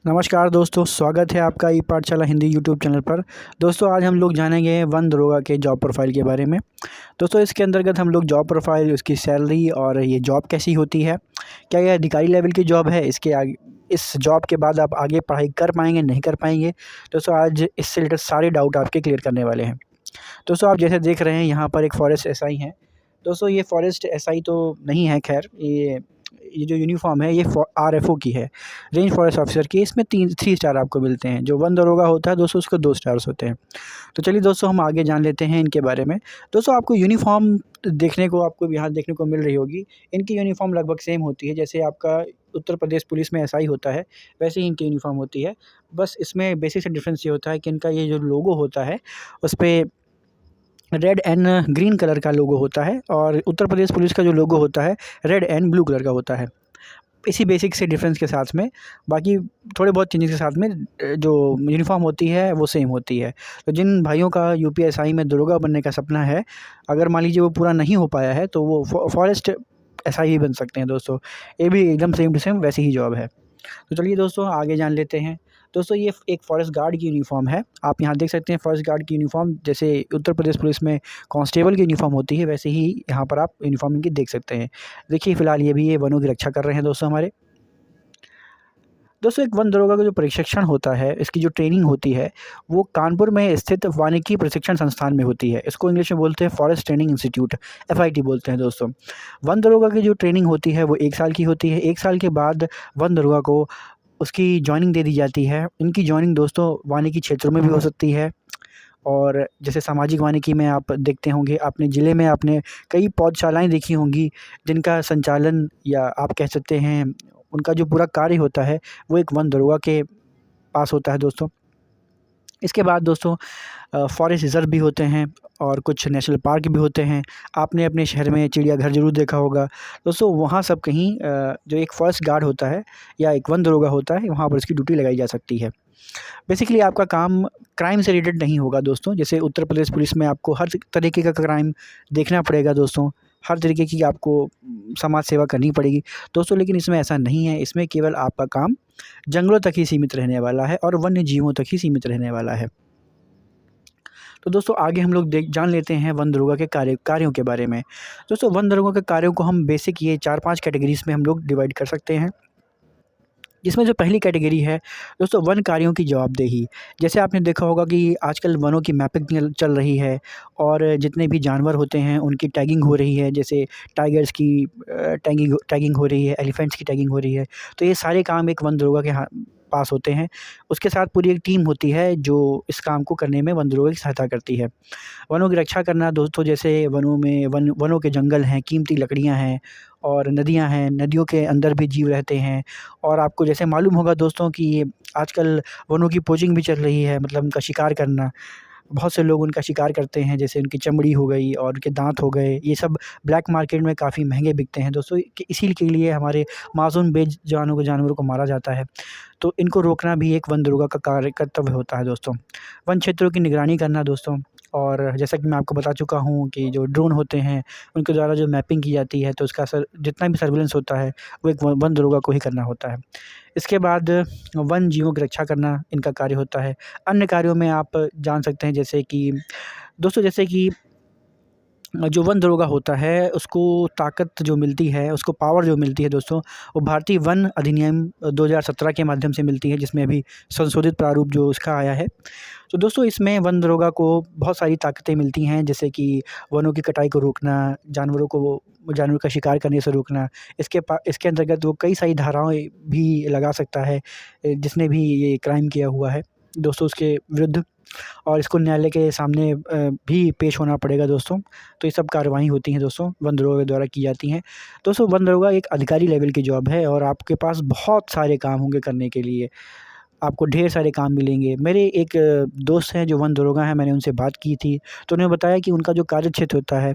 नमस्कार दोस्तों, स्वागत है आपका ई पाठशाला हिंदी यूट्यूब चैनल पर। दोस्तों आज हम लोग जानेंगे वन दरोगा के जॉब प्रोफाइल के बारे में। दोस्तों इसके अंतर्गत हम लोग जॉब प्रोफाइल, उसकी सैलरी और ये जॉब कैसी होती है, क्या यह अधिकारी लेवल की जॉब है, इसके आगे इस जॉब के बाद आप आगे पढ़ाई कर पाएंगे नहीं कर पाएंगे। दोस्तों आज इससे रिलेटेड सारे डाउट आपके क्लियर करने वाले हैं। दोस्तों आप जैसे देख रहे हैं यहाँ पर एक फॉरेस्ट एसआई है। दोस्तों ये फॉरेस्ट एसआई तो नहीं है, खैर ये जो यूनिफॉर्म है ये आरएफओ की है, रेंज फॉरेस्ट ऑफिसर की। इसमें 3 स्टार आपको मिलते हैं। जो वन दरोगा होता है दोस्तों उसको 2 स्टार्स होते हैं। तो चलिए दोस्तों हम आगे जान लेते हैं इनके बारे में। दोस्तों आपको यूनिफॉर्म देखने को आपको यहाँ देखने को मिल रही होगी। इनकी यूनिफॉर्म लगभग सेम होती है, जैसे आपका उत्तर प्रदेश पुलिस में एसआई होता है वैसे ही इनकी यूनिफॉर्म होती है। बस इसमें बेसिक से डिफरेंस ये होता है कि इनका ये जो लोगो होता है उस पर रेड एंड ग्रीन कलर का लोगो होता है और उत्तर प्रदेश पुलिस का जो लोगो होता है रेड एंड ब्लू कलर का होता है। इसी बेसिक से डिफरेंस के साथ में बाकी थोड़े बहुत चेंजेस के साथ में जो यूनिफॉर्म होती है वो सेम होती है। तो जिन भाइयों का यूपीएसआई में दरोगा बनने का सपना है, अगर मान लीजिए वो पूरा नहीं हो पाया है तो वो फॉरेस्ट एसआई ही बन सकते हैं। दोस्तों ये भी एकदम सेम टू सेम वैसी ही जॉब है। तो चलिए दोस्तों आगे जान लेते हैं। दोस्तों ये एक फॉरेस्ट गार्ड की यूनिफॉर्म है। आप यहाँ देख सकते हैं फॉरेस्ट गार्ड की यूनिफॉर्म, जैसे उत्तर प्रदेश पुलिस में कांस्टेबल की यूनिफॉर्म होती है वैसे ही यहाँ पर आप यूनिफॉर्म इनकी देख सकते हैं। देखिए फिलहाल ये वनों की रक्षा कर रहे हैं दोस्तों हमारे। दोस्तों एक वन दरोगा का जो प्रशिक्षण होता है, इसकी जो ट्रेनिंग होती है वो कानपुर में स्थित वानिकी प्रशिक्षण संस्थान में होती है। इसको इंग्लिश में बोलते हैं फॉरेस्ट ट्रेनिंग इंस्टीट्यूट, एफआईटी बोलते हैं दोस्तों। वन दरोगा की जो ट्रेनिंग होती है वो 1 साल की होती है। 1 साल के बाद वन दरोगा को उसकी जॉइनिंग दे दी जाती है। इनकी जॉइनिंग दोस्तों वानिकी क्षेत्रों में भी हो सकती है, और जैसे सामाजिक वानिकी में आप देखते होंगे, अपने ज़िले में आपने कई पौधशालाएँ देखी होंगी जिनका संचालन या आप कह सकते हैं उनका जो पूरा कार्य होता है वो एक वन दरोगा के पास होता है दोस्तों। इसके बाद दोस्तों फॉरेस्ट रिज़र्व भी होते हैं और कुछ नेशनल पार्क भी होते हैं। आपने अपने शहर में चिड़ियाघर ज़रूर देखा होगा दोस्तों। वहाँ सब कहीं जो एक फॉरेस्ट गार्ड होता है या एक वन दरोगा होता है वहाँ पर उसकी ड्यूटी लगाई जा सकती है। बेसिकली आपका काम क्राइम से रिलेटेड नहीं होगा दोस्तों। जैसे उत्तर प्रदेश पुलिस में आपको हर तरीके का क्राइम देखना पड़ेगा दोस्तों, हर तरीके की आपको समाज सेवा करनी पड़ेगी दोस्तों, लेकिन इसमें ऐसा नहीं है। इसमें केवल आपका काम जंगलों तक ही सीमित रहने वाला है और वन्य जीवों तक ही सीमित रहने वाला है। तो दोस्तों आगे हम लोग जान लेते हैं वन दरोगा के कार्यों के बारे में। दोस्तों वन दरोगा के कार्यों को हम बेसिक ये 4-5 कैटेगरीज़ में हम लोग डिवाइड कर सकते हैं, जिसमें जो पहली कैटेगरी है दोस्तों वन कार्यों की जवाबदेही। जैसे आपने देखा होगा कि आजकल वनों की मैपिंग चल रही है और जितने भी जानवर होते हैं उनकी टैगिंग हो रही है। जैसे टाइगर्स की टैगिंग हो रही है, एलिफेंट्स की टैगिंग हो रही है। तो ये सारे काम एक वन दरोगा के पास होते हैं। उसके साथ पूरी एक टीम होती है जो इस काम को करने में वन दरोगा की सहायता करती है। वनों की रक्षा करना दोस्तों, जैसे वनों के जंगल हैं, कीमती लकड़ियाँ हैं और नदियाँ हैं, नदियों के अंदर भी जीव रहते हैं। और आपको जैसे मालूम होगा दोस्तों कि आजकल वनों की पोचिंग भी चल रही है, मतलब उनका शिकार करना। बहुत से लोग उनका शिकार करते हैं, जैसे उनकी चमड़ी हो गई और उनके दाँत हो गए, ये सब ब्लैक मार्केट में काफ़ी महँगे बिकते हैं दोस्तों। कि इसी के लिए हमारे मासूम जानवरों को मारा जाता है। तो इनको रोकना भी एक वन दरोगा का कर्तव्य होता है दोस्तों। वन क्षेत्रों की निगरानी करना दोस्तों, और जैसा कि मैं आपको बता चुका हूँ कि जो ड्रोन होते हैं उनके द्वारा जो मैपिंग की जाती है तो उसका जितना भी सर्विलेंस होता है वो एक वन दरोगा को ही करना होता है। इसके बाद वन जीवों की रक्षा करना इनका कार्य होता है। अन्य कार्यों में आप जान सकते हैं जैसे कि दोस्तों, जैसे कि जो वन दरोगा होता है उसको ताकत जो मिलती है, उसको पावर जो मिलती है दोस्तों, वो भारतीय वन अधिनियम 2017 के माध्यम से मिलती है, जिसमें अभी संशोधित प्रारूप जो उसका आया है। तो दोस्तों इसमें वन दरोगा को बहुत सारी ताकतें मिलती हैं, जैसे कि वनों की कटाई को रोकना, जानवरों का शिकार करने से रोकना। इसके अंतर्गत वो कई सारी धाराएँ भी लगा सकता है जिसने भी ये क्राइम किया हुआ है दोस्तों उसके विरुद्ध, और इसको न्यायालय के सामने भी पेश होना पड़ेगा दोस्तों। तो ये सब कार्रवाई होती हैं दोस्तों वन दरोगा के द्वारा की जाती हैं। दोस्तों वन दरोगा एक अधिकारी लेवल की जॉब है और आपके पास बहुत सारे काम होंगे करने के लिए। आपको ढेर सारे काम मिलेंगे। मेरे एक दोस्त हैं जो वन दरोगा हैं, मैंने उनसे बात की थी, तो उन्होंने बताया कि उनका जो कार्यक्षेत्र होता है,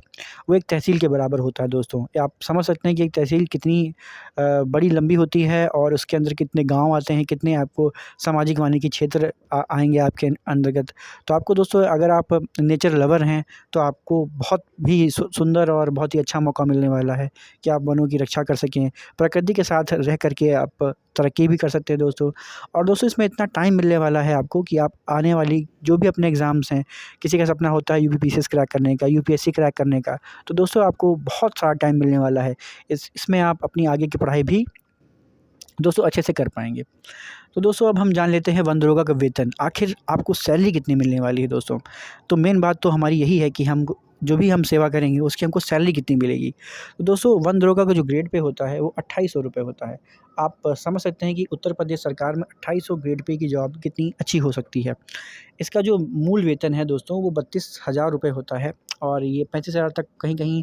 वो एक तहसील के बराबर होता है दोस्तों। या आप समझ सकते हैं कि एक तहसील कितनी बड़ी लंबी होती है और उसके अंदर कितने गाँव आते हैं, कितने आपको सामाजिक वानिकी क्षेत्र आएँगे आपके अंतर्गत। तो आपको दोस्तों अगर आप नेचर लवर हैं, तो आपको बहुत भी सुंदर और बहुत ही अच्छा मौका मिलने वाला है कि आप वनों की रक्षा कर सकें। प्रकृति के साथ रह कर के आप तरक्की भी कर सकते हैं दोस्तों। और दोस्तों इसमें इतना टाइम मिलने वाला है आपको कि आप आने वाली जो भी अपने एग्ज़ाम्स हैं, किसी का सपना होता है यूपीपीसीएस क्रैक करने का, यूपीएससी क्रैक करने का, तो दोस्तों आपको बहुत सारा टाइम मिलने वाला है। इसमें आप अपनी आगे की पढ़ाई भी दोस्तों अच्छे से कर पाएँगे। तो दोस्तों अब हम जान लेते हैं वन दरोगा का वेतन, आखिर आपको सैलरी कितनी मिलने वाली है दोस्तों। तो मेन बात तो हमारी यही है कि हम जो भी हम सेवा करेंगे उसकी हमको सैलरी कितनी मिलेगी। तो दोस्तों वन दरोगा का जो ग्रेड पे होता है वो 2800 रुपये होता है। आप समझ सकते हैं कि उत्तर प्रदेश सरकार में 2800 ग्रेड पे की जॉब कितनी अच्छी हो सकती है। इसका जो मूल वेतन है दोस्तों वो 32,000 रुपये होता है और ये 35,000 तक कहीं-कहीं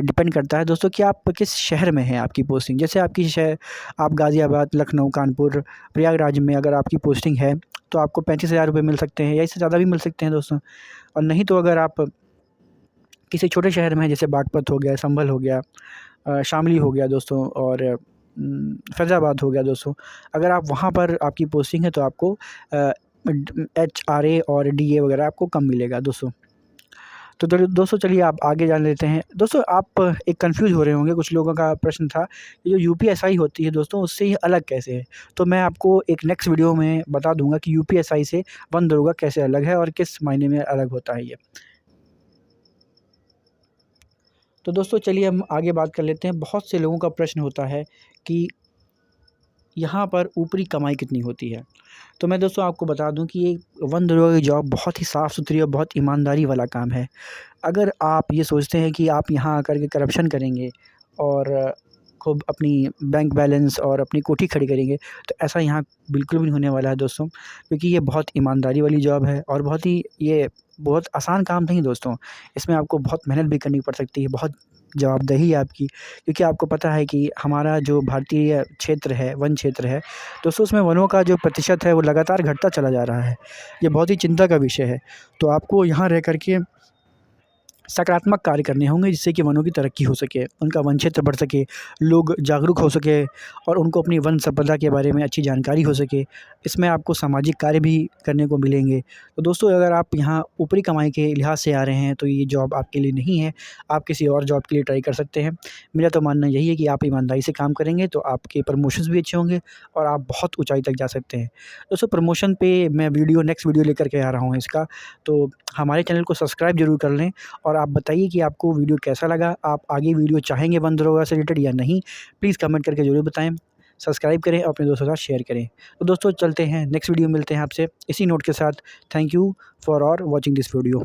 डिपेंड करता है दोस्तों कि आप किस शहर में है आपकी पोस्टिंग। जैसे आपकी शहर आप गाज़ियाबाद, लखनऊ, कानपुर, प्रयागराज में अगर आपकी पोस्टिंग है, तो आपको 35,000 रुपये मिल सकते हैं या इससे ज़्यादा भी मिल सकते हैं दोस्तों। और नहीं तो अगर आप किसी छोटे शहर में हैं जैसे बागपत हो गया, संभल हो गया, शामली हो गया दोस्तों और फैज़ाबाद हो गया दोस्तों। अगर आप वहाँ पर आपकी पोस्टिंग है तो आपको एचआरए और डीए वगैरह आपको कम मिलेगा दोस्तों। तो दोस्तों चलिए आप आगे जान लेते हैं। दोस्तों आप एक कन्फ्यूज़ हो रहे होंगे, कुछ लोगों का प्रश्न था, ये जो यूपीएसआई होती है दोस्तों उससे ये अलग कैसे है? तो मैं आपको एक नेक्स्ट वीडियो में बता दूँगा कि यूपीएसआई से वन दरोगा कैसे अलग है और किस मायने में अलग होता है ये। तो दोस्तों चलिए हम आगे बात कर लेते हैं। बहुत से लोगों का प्रश्न होता है कि यहाँ पर ऊपरी कमाई कितनी होती है? तो मैं दोस्तों आपको बता दूँ कि ये वन दरोगा की जॉब बहुत ही साफ़-सुथरी और बहुत ईमानदारी वाला काम है। अगर आप ये सोचते हैं कि आप यहाँ आकर के करप्शन करेंगे और खूब अपनी बैंक बैलेंस और अपनी कोठी खड़ी करेंगे, तो ऐसा यहाँ बिल्कुल भी नहीं होने वाला है दोस्तों, क्योंकि ये बहुत ईमानदारी वाली जॉब है और बहुत आसान काम नहीं दोस्तों। इसमें आपको बहुत मेहनत भी करनी पड़ सकती है, बहुत जवाबदेही है आपकी, क्योंकि आपको पता है कि हमारा जो भारतीय क्षेत्र है, वन क्षेत्र है, दोस्तों उसमें वनों का जो प्रतिशत है वो लगातार घटता चला जा रहा है। ये बहुत ही चिंता का विषय है। तो आपको यहाँ रह कर के सकारात्मक कार्य करने होंगे जिससे कि वनों की तरक्की हो सके, उनका वन क्षेत्र बढ़ सके, लोग जागरूक हो सके और उनको अपनी वन संपदा के बारे में अच्छी जानकारी हो सके। इसमें आपको सामाजिक कार्य भी करने को मिलेंगे। तो दोस्तों अगर आप यहाँ ऊपरी कमाई के लिहाज से आ रहे हैं तो ये जॉब आपके लिए नहीं है, आप किसी और जॉब के लिए ट्राई कर सकते हैं। मेरा तो मानना यही है कि आप ईमानदारी से काम करेंगे तो आपके प्रमोशंस भी अच्छे होंगे और आप बहुत ऊँचाई तक जा सकते हैं। दोस्तों प्रमोशन पे मैं नेक्स्ट वीडियो लेकर के आ रहा हूँ इसका, तो हमारे चैनल को सब्सक्राइब ज़रूर कर लें और आप बताइए कि आपको वीडियो कैसा लगा? आप आगे वीडियो चाहेंगे वन दरोगा से रिलेटेड या नहीं? प्लीज़ कमेंट करके ज़रूर बताएँ। सब्सक्राइब करें और अपने दोस्तों के साथ शेयर करें। तो दोस्तों चलते हैं, नेक्स्ट वीडियो मिलते हैं आपसे इसी नोट के साथ। Thank you for watching this video.